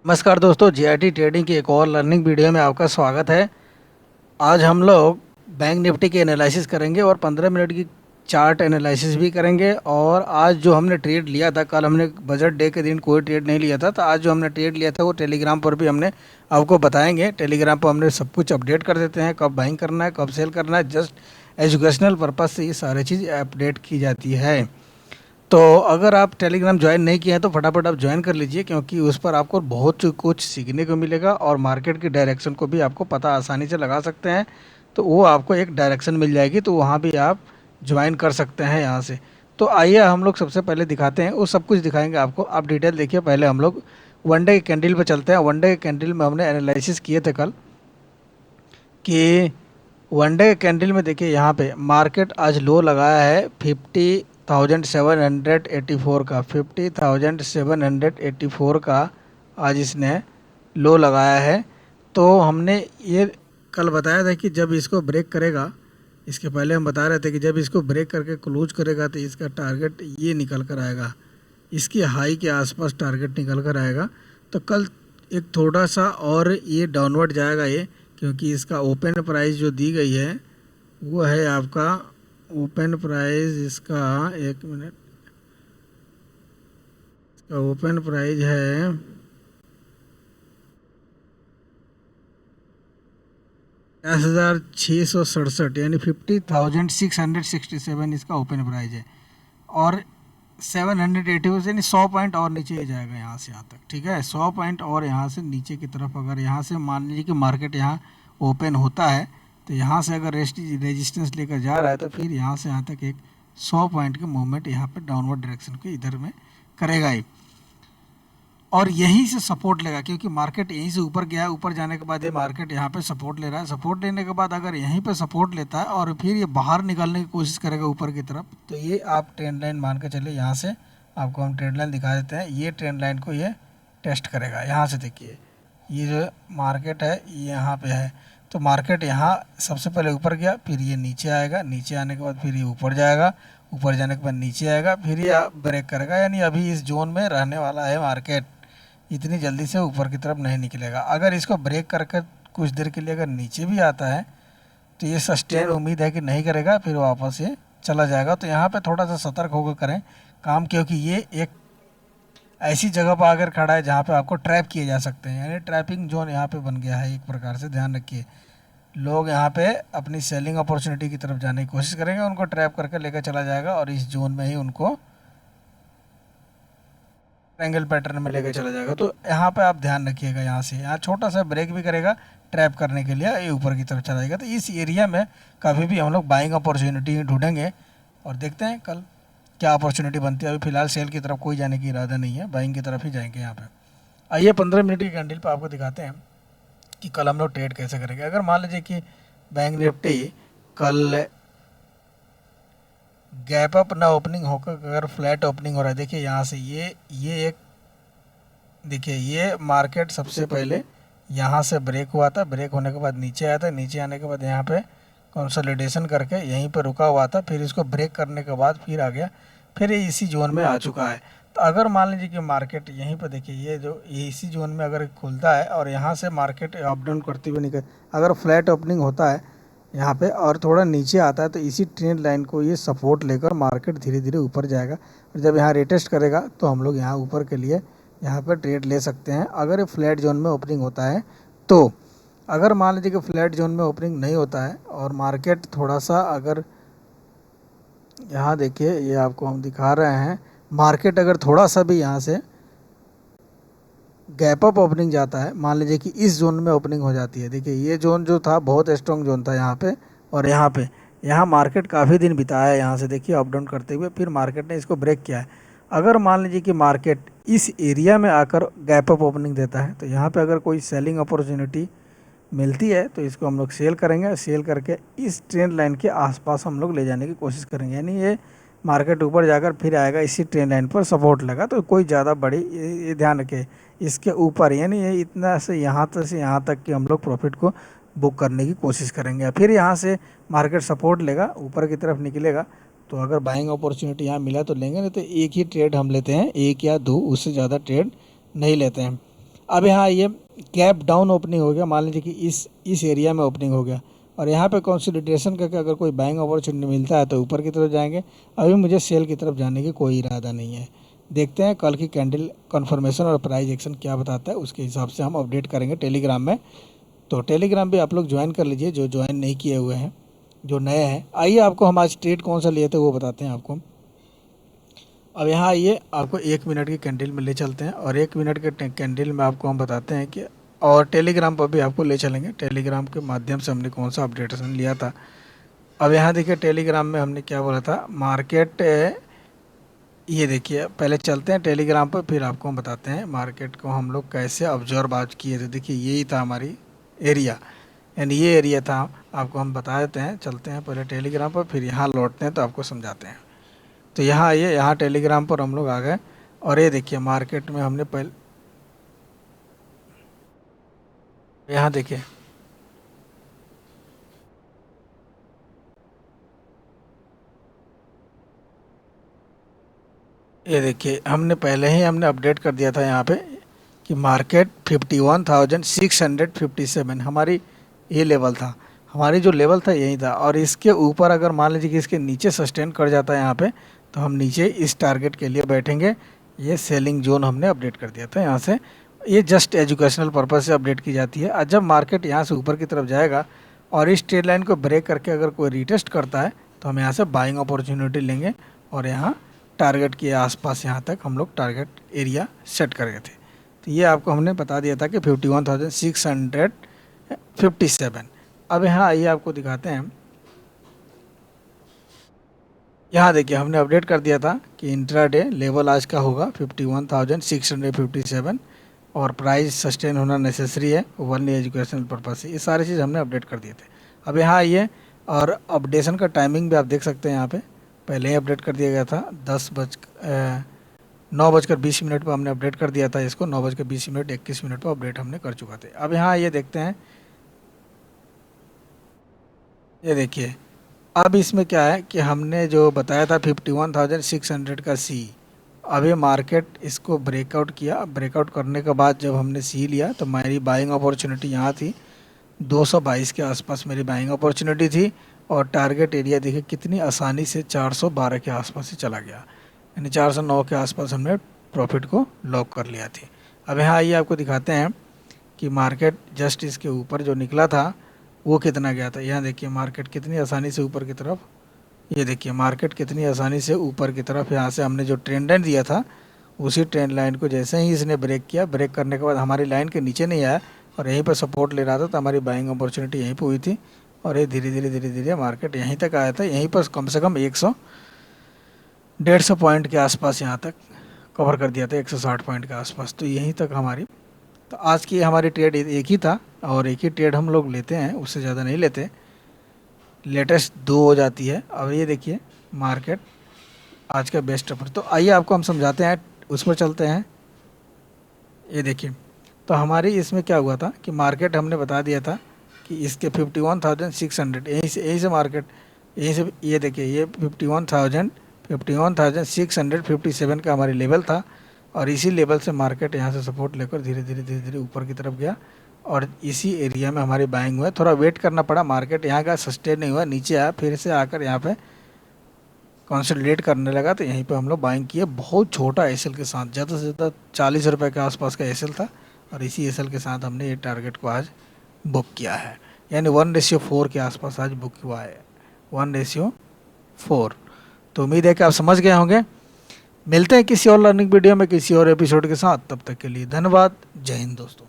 नमस्कार दोस्तों, GRT trading की एक और लर्निंग वीडियो में आपका स्वागत है। आज हम लोग बैंक निफ्टी के एनालिसिस करेंगे और 15 मिनट की चार्ट एनालिसिस भी करेंगे। और आज जो हमने ट्रेड लिया था, कल हमने बजट डे के दिन कोई ट्रेड नहीं लिया था, तो आज जो हमने ट्रेड लिया था वो टेलीग्राम पर भी हमने आपको बताएंगे। टेलीग्राम पर हमने सब कुछ अपडेट कर देते हैं, कब बाइंग करना है कब सेल करना है। जस्ट एजुकेशनल पर्पज़ से ये सारी चीज़ अपडेट की जाती है। तो अगर आप टेलीग्राम ज्वाइन नहीं किए हैं तो फटाफट आप ज्वाइन कर लीजिए, क्योंकि उस पर आपको बहुत कुछ सीखने को मिलेगा और मार्केट की डायरेक्शन को भी आपको पता आसानी से लगा सकते हैं। तो वो आपको एक डायरेक्शन मिल जाएगी, तो वहाँ भी आप ज्वाइन कर सकते हैं यहाँ से। तो आइए हम लोग सबसे पहले दिखाते हैं, वो सब कुछ दिखाएंगे आपको। आप डिटेल देखिए। पहले हम लोग वनडे के कैंडल पर चलते हैं। वनडे के कैंडल में हमने एनालिसिस किए थे कल कि वनडे के कैंडल में देखिए यहाँ पे मार्केट आज लो लगाया है 50,784 का। 50,784 का आज इसने लो लगाया है। तो हमने ये कल बताया था कि जब इसको ब्रेक करेगा, इसके पहले हम बता रहे थे कि जब इसको ब्रेक करके क्लोज करेगा तो इसका टारगेट ये निकल कर आएगा, इसकी हाई के आसपास टारगेट निकल कर आएगा। तो कल एक थोड़ा सा और ये डाउनवर्ड जाएगा ये, क्योंकि इसका ओपन प्राइस जो दी गई है वो है आपका ओपन प्राइस इसका, एक मिनट, इसका ओपन प्राइस है 10,667, यानी 50,667 इसका ओपन प्राइस है। और 780 यानी 100 पॉइंट और नीचे जाएगा यहाँ से यहाँ तक। ठीक है, 100 पॉइंट और यहाँ से नीचे की तरफ, अगर यहाँ से मान लीजिए कि मार्केट यहाँ ओपन होता है तो यहाँ से अगर रेजिस्टेंस लेकर जा रहा है तो फिर यहाँ से यहाँ तक एक 100 पॉइंट के मूवमेंट यहाँ पे डाउनवर्ड डायरेक्शन के इधर में करेगा ही, और यहीं से सपोर्ट लेगा, क्योंकि मार्केट यहीं से ऊपर गया है। ऊपर जाने के बाद ये मार्केट यहाँ पे सपोर्ट ले रहा है। सपोर्ट लेने के बाद अगर यहीं पे सपोर्ट लेता है और फिर ये बाहर निकलने की कोशिश करेगा ऊपर की तरफ, तो ये आप ट्रेंड लाइन मान के चलिए। यहाँ से आपको हम ट्रेंड लाइन दिखा देते हैं। ये ट्रेंड लाइन को ये टेस्ट करेगा। यहाँ से देखिए, ये जो मार्केट है ये यहाँ पे है, तो मार्केट यहाँ सबसे पहले ऊपर गया, फिर ये नीचे आएगा, नीचे आने के बाद फिर ये ऊपर जाएगा, ऊपर जाने के बाद नीचे आएगा, फिर ये ब्रेक करेगा। यानी अभी इस जोन में रहने वाला है मार्केट, इतनी जल्दी से ऊपर की तरफ नहीं निकलेगा। अगर इसको ब्रेक करके कुछ देर के लिए अगर नीचे भी आता है तो ये सस्टेन उम्मीद है कि नहीं करेगा, फिर वापस ये चला जाएगा। तो यहाँ पे थोड़ा सा सतर्क होकर करें काम, क्योंकि ये एक ऐसी जगह पर आकर खड़ा है जहाँ पे आपको ट्रैप किए जा सकते हैं। यानी ट्रैपिंग जोन यहाँ पे बन गया है एक प्रकार से। ध्यान रखिए, लोग यहाँ पे अपनी सेलिंग अपॉर्चुनिटी की तरफ जाने की कोशिश करेंगे, उनको ट्रैप करके लेकर चला जाएगा और इस जोन में ही उनको ट्रायंगल पैटर्न में लेकर चला जाएगा। तो यहाँ पे आप ध्यान रखिएगा, यहाँ से यहाँ छोटा सा ब्रेक भी करेगा ट्रैप करने के लिए, ये ऊपर की तरफ चला जाएगा। तो इस एरिया में कभी भी हम लोग बाइंग अपॉर्चुनिटी ढूंढेंगे और देखते हैं कल क्या अपॉर्चुनिटी बनती है। अभी फिलहाल सेल की तरफ कोई जाने की इरादा नहीं है, बाइंग की तरफ ही जाएंगे यहाँ पे। आइए 15 मिनट की कैंडल पर आपको दिखाते हैं कि कल हम लोग ट्रेड कैसे करेंगे। अगर मान लीजिए कि बैंक निफ्टी कल गैप अप ना ओपनिंग होकर अगर फ्लैट ओपनिंग हो रहा है, देखिए यहाँ से ये एक, देखिए ये मार्केट सबसे पहले यहाँ से ब्रेक हुआ था, ब्रेक होने के बाद नीचे आया था, नीचे आने के बाद यहाँ पे कंसोलिडेशन करके यहीं पर रुका हुआ था, फिर इसको ब्रेक करने के बाद फिर आ गया, फिर ये इसी जोन में आ चुका है। तो अगर मान लीजिए कि मार्केट यहीं पर, देखिए ये इसी जोन में अगर खुलता है और यहाँ से मार्केट अप डाउन करते हुए निकल, अगर फ्लैट ओपनिंग होता है यहाँ पे और थोड़ा नीचे आता है, तो इसी ट्रेंड लाइन को ये सपोर्ट लेकर मार्केट धीरे धीरे ऊपर जाएगा। और जब यहाँ रिटेस्ट करेगा तो हम लोग यहाँ ऊपर के लिए यहाँ पर ट्रेड ले सकते हैं, अगर ये फ्लैट जोन में ओपनिंग होता है तो। अगर मान लीजिए कि फ्लैट जोन में ओपनिंग नहीं होता है और मार्केट थोड़ा सा, अगर यहाँ देखिए ये आपको हम दिखा रहे हैं, मार्केट अगर थोड़ा सा भी यहाँ से गैप अप ओपनिंग जाता है, मान लीजिए कि इस जोन में ओपनिंग हो जाती है, देखिए ये जोन जो था बहुत स्ट्रॉन्ग जोन था यहाँ पे, और यहाँ मार्केट काफ़ी दिन बिताया है यहाँ से, देखिए अप डाउन करते हुए, फिर मार्केट ने इसको ब्रेक किया है। अगर मान लीजिए कि मार्केट इस एरिया में आकर गैप अप ओपनिंग देता है, तो यहाँ पे अगर कोई सेलिंग अपॉर्चुनिटी मिलती है तो इसको हम लोग सेल करेंगे। सेल करके इस ट्रेंड लाइन के आसपास हम लोग ले जाने की कोशिश करेंगे, यानी ये मार्केट ऊपर जाकर फिर आएगा, इसी ट्रेंड लाइन पर सपोर्ट लगा। तो कोई ज़्यादा बड़ी, ये ध्यान रखें, इसके ऊपर यानी ये इतना से यहाँ तक कि हम लोग प्रॉफिट को बुक करने की कोशिश करेंगे। फिर यहाँ से मार्केट सपोर्ट लेगा, ऊपर की तरफ निकलेगा, तो अगर बाइंग अपॉर्चुनिटी यहाँ मिला तो लेंगे, नहीं तो एक ही ट्रेड हम लेते हैं, एक या दो, उससे ज़्यादा ट्रेड नहीं लेते हैं। अब यहाँ ये गैप डाउन ओपनिंग हो गया, मान लीजिए कि इस एरिया में ओपनिंग हो गया और यहाँ पे कंसोलिडेशन करके अगर कोई बाइंग अपॉर्चुनिटी मिलता है तो ऊपर की तरफ जाएंगे। अभी मुझे सेल की तरफ जाने की कोई इरादा नहीं है। देखते हैं कल की कैंडल कन्फर्मेशन और प्राइस एक्शन क्या बताता है, उसके हिसाब से हम अपडेट करेंगे टेलीग्राम में। तो टेलीग्राम भी आप लोग ज्वाइन कर लीजिए जो ज्वाइन नहीं किए हुए हैं, जो नए हैं। आइए आपको हम आज ट्रेड कौन सा लिए थे वो बताते हैं आपको। अब यहाँ आइए, आपको 1 मिनट की कैंडल में ले चलते हैं और 1 मिनट के कैंडल में आपको हम बताते हैं कि, और टेलीग्राम पर भी आपको ले चलेंगे टेलीग्राम के माध्यम से हमने कौन सा अपडेटेशन लिया था। अब यहाँ देखिए टेलीग्राम में हमने क्या बोला था, मार्केट, ये देखिए पहले चलते हैं टेलीग्राम पर, फिर आपको हम बताते हैं मार्केट को हम लोग कैसे ऑब्जर्व आज किए थे। देखिए यही था हमारी एरिया, यानी ये एरिया था, आपको हम बता देते हैं। चलते हैं पहले टेलीग्राम पर, फिर यहाँ लौटते हैं तो आपको समझाते हैं। तो यहाँ आइए, यहाँ टेलीग्राम पर हम लोग आ गए और ये देखिए मार्केट में हमने पहले, यहाँ देखिए ये देखिए हमने पहले ही हमने अपडेट कर दिया था यहाँ पे कि मार्केट 51,657 हमारी ये लेवल था, हमारी जो लेवल था यही था। और इसके ऊपर अगर मान लीजिए कि इसके नीचे सस्टेन कर जाता है यहाँ पे, तो हम नीचे इस टारगेट के लिए बैठेंगे। ये सेलिंग जोन हमने अपडेट कर दिया था यहाँ से, ये जस्ट एजुकेशनल पर्पज़ से अपडेट की जाती है। और जब मार्केट यहाँ से ऊपर की तरफ जाएगा और इस ट्रेड लाइन को ब्रेक करके अगर कोई रिटेस्ट करता है तो हम यहाँ से बाइंग अपॉर्चुनिटी लेंगे और यहाँ टारगेट के आसपास यहाँ तक हम लोग टारगेट एरिया सेट कर गए थे। तो ये आपको हमने बता दिया था कि 51,657। अब यहाँ आइए आपको दिखाते हैं, यहाँ देखिए हमने अपडेट कर दिया था कि इंट्राडे लेवल आज का होगा 51,657 और प्राइस सस्टेन होना नेसेसरी है ओनली एजुकेशनल पर्पज से। ये सारी चीज़ हमने अपडेट कर दिए थे। अब यहाँ आइए और अपडेशन का टाइमिंग भी आप देख सकते हैं, यहाँ पे पहले ही अपडेट कर दिया गया था 9:20 पर हमने अपडेट कर दिया था इसको, 9:20 पर अपडेट हमने कर चुका थे। अब यहाँ ये देखते हैं, ये देखिए अब इसमें क्या है कि हमने जो बताया था 51,600 का सी, अभी मार्केट इसको ब्रेकआउट किया। ब्रेकआउट करने के बाद जब हमने सी लिया तो मेरी बाइंग अपॉर्चुनिटी यहाँ थी, 222 के आसपास मेरी बाइंग अपॉर्चुनिटी थी और टारगेट एरिया देखिए कितनी आसानी से 412 के आसपास ही चला गया, यानी 409 के आसपास हमने प्रॉफिट को लॉक कर लिया थी। अब यहाँ आइए आपको दिखाते हैं कि मार्केट जस्ट इसके ऊपर जो निकला था वो कितना गया था। यहाँ देखिए मार्केट कितनी आसानी से ऊपर की तरफ, ये देखिए मार्केट कितनी आसानी से ऊपर की तरफ, यहाँ से हमने जो ट्रेंड लाइन दिया था उसी ट्रेंड लाइन को जैसे ही इसने ब्रेक किया, ब्रेक करने के बाद हमारी लाइन के नीचे नहीं आया और यहीं पर सपोर्ट ले रहा था, तो हमारी बाइंग अपॉर्चुनिटी यहीं पर हुई थी और ये धीरे धीरे मार्केट यहीं तक आया था। यहीं पर कम से कम 100-150 पॉइंट के आसपास यहाँ तक कवर कर दिया था, 160 पॉइंट के आसपास, तो यहीं तक हमारी। तो आज की हमारी ट्रेड एक ही था और एक ही ट्रेड हम लोग लेते हैं, उससे ज़्यादा नहीं लेते, लेटेस्ट 2 हो जाती है। अब ये देखिए मार्केट आज का बेस्ट ऑफर, तो आइए आपको हम समझाते हैं, उस पर चलते हैं। ये देखिए तो हमारी इसमें क्या हुआ था कि मार्केट हमने बता दिया था कि इसके 51,600 यहीं से मार्केट यहीं से, ये देखिए ये 51,657 का हमारी लेवल था और इसी लेवल से मार्केट यहाँ से सपोर्ट लेकर धीरे धीरे ऊपर की तरफ गया और इसी एरिया में हमारी बाइंग हुआ। थोड़ा वेट करना पड़ा, मार्केट यहाँ का सस्टेन नहीं हुआ, नीचे आया, फिर से आकर यहाँ पे कंसोलिडेट करने लगा, तो यहीं पे हम लोग बाइंग किए बहुत छोटा एसएल के साथ, ज़्यादा से ज़्यादा 40 रुपये के आसपास का एसएल था और इसी एसएल के साथ हमने ये टारगेट को आज बुक किया है, यानी 1:4 के आसपास आज बुक हुआ है, 1:4। तो उम्मीद है कि आप समझ गए होंगे। मिलते हैं किसी और लर्निंग वीडियो में किसी और एपिसोड के साथ, तब तक के लिए धन्यवाद। जय हिंद दोस्तों।